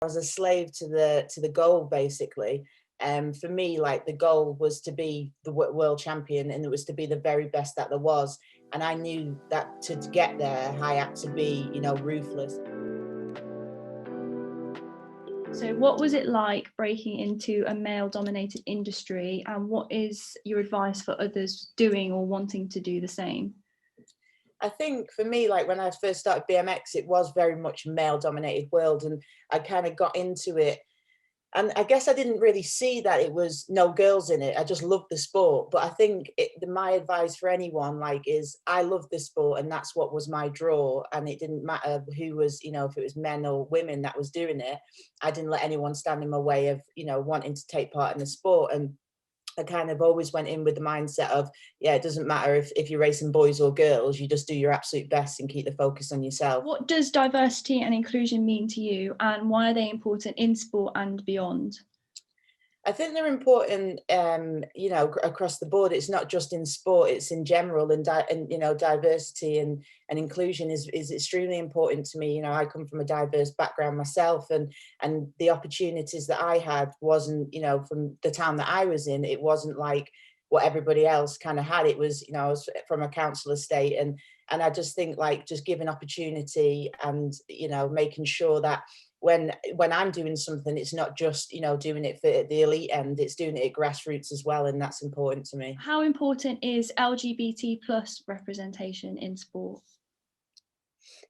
was a slave to the goal, basically. For me, like, the goal was to be the world champion, and it was to be the very best that there was. And I knew that to get there, I had to be, ruthless. So what was it like breaking into a male-dominated industry, and what is your advice for others doing or wanting to do the same? I think for me, like when I first started BMX, it was very much a male-dominated world, and I kind of got into it. And I guess I didn't really see that it was no girls in it. I just loved the sport. But I think my advice for anyone, like, is I love this sport, and that's what was my draw. And it didn't matter who was, if it was men or women that was doing it. I didn't let anyone stand in my way of, wanting to take part in the sport. And I kind of always went in with the mindset of, yeah, it doesn't matter if you're racing boys or girls, you just do your absolute best and keep the focus on yourself. What does diversity and inclusion mean to you, and why are they important in sport and beyond? I think they're important, across the board. It's not just in sport; it's in general, and diversity and inclusion is extremely important to me. I come from a diverse background myself, and the opportunities that I had wasn't, from the town that I was in. It wasn't like what everybody else kind of had. It was, I was from a council estate, and I just think, like, just giving opportunity and making sure that when I'm doing something, it's not just, doing it for the elite end, it's doing it at grassroots as well. And that's important to me. How important is LGBT plus representation in sport?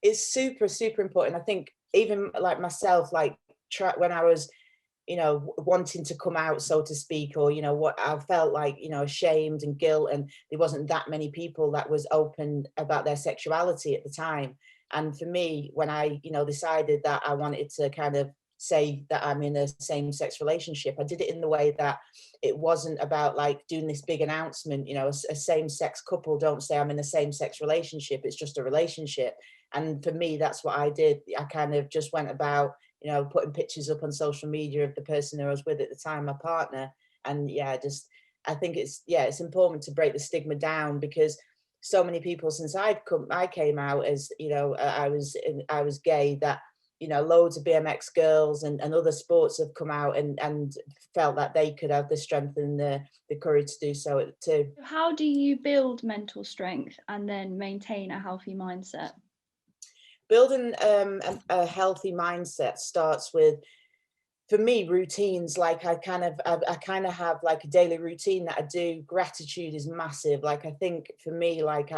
It's super, super important. I think even like myself, like when I was, wanting to come out, so to speak, or, what I felt like, ashamed and guilt, and there wasn't that many people that was open about their sexuality at the time. And for me, when I, decided that I wanted to kind of say that I'm in a same-sex relationship, I did it in the way that it wasn't about like doing this big announcement. A same-sex couple don't say I'm in a same-sex relationship. It's just a relationship. And for me, that's what I did. I kind of just went about, putting pictures up on social media of the person who I was with at the time, my partner. And yeah, I think it's important to break the stigma down, because so many people since I came out as, I was gay, that, loads of BMX girls and other sports have come out and felt that they could have the strength and the courage to do so too. How do you build mental strength and then maintain a healthy mindset? Building a healthy mindset starts with, for me, routines. Like I kind of have like a daily routine that I do. Gratitude is massive. Like, I think for me, like,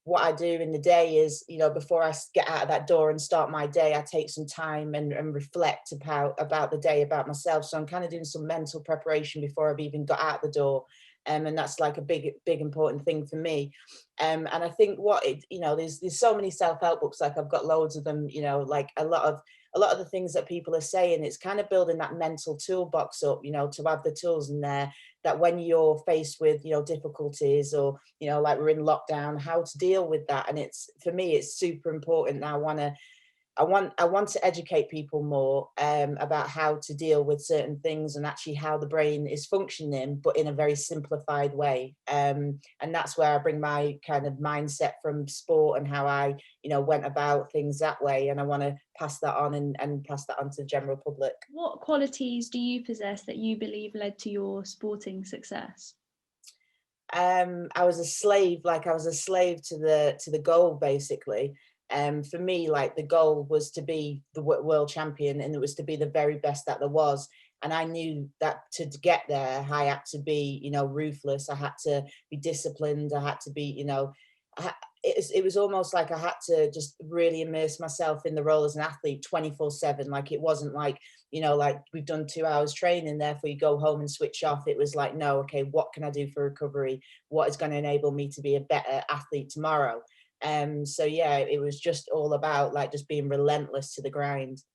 what I do in the day is, before I get out of that door and start my day, I take some time and reflect about the day, about myself. So I'm kind of doing some mental preparation before I've even got out the door. And that's like a big important thing for me. And I think there's so many self-help books, like I've got loads of them, like a lot of the things that people are saying, it's kind of building that mental toolbox up, to have the tools in there, that when you're faced with, difficulties, or, like we're in lockdown, how to deal with that. And for me, it's super important. I want to educate people more about how to deal with certain things, and actually how the brain is functioning, but in a very simplified way. And that's where I bring my kind of mindset from sport, and how I, went about things that way. And I want to pass that on and pass that on to the general public. What qualities do you possess that you believe led to your sporting success? I was a slave, to the goal, basically. For me, like, the goal was to be the world champion, and it was to be the very best that there was. And I knew that to get there, I had to be, ruthless. I had to be disciplined. I had to be, it was almost like I had to just really immerse myself in the role as an athlete 24/7. Like, it wasn't like, like we've done 2 hours training, therefore you go home and switch off. It was like, no, okay, what can I do for recovery? What is going to enable me to be a better athlete tomorrow? So yeah, it was just all about, like, just being relentless to the grind.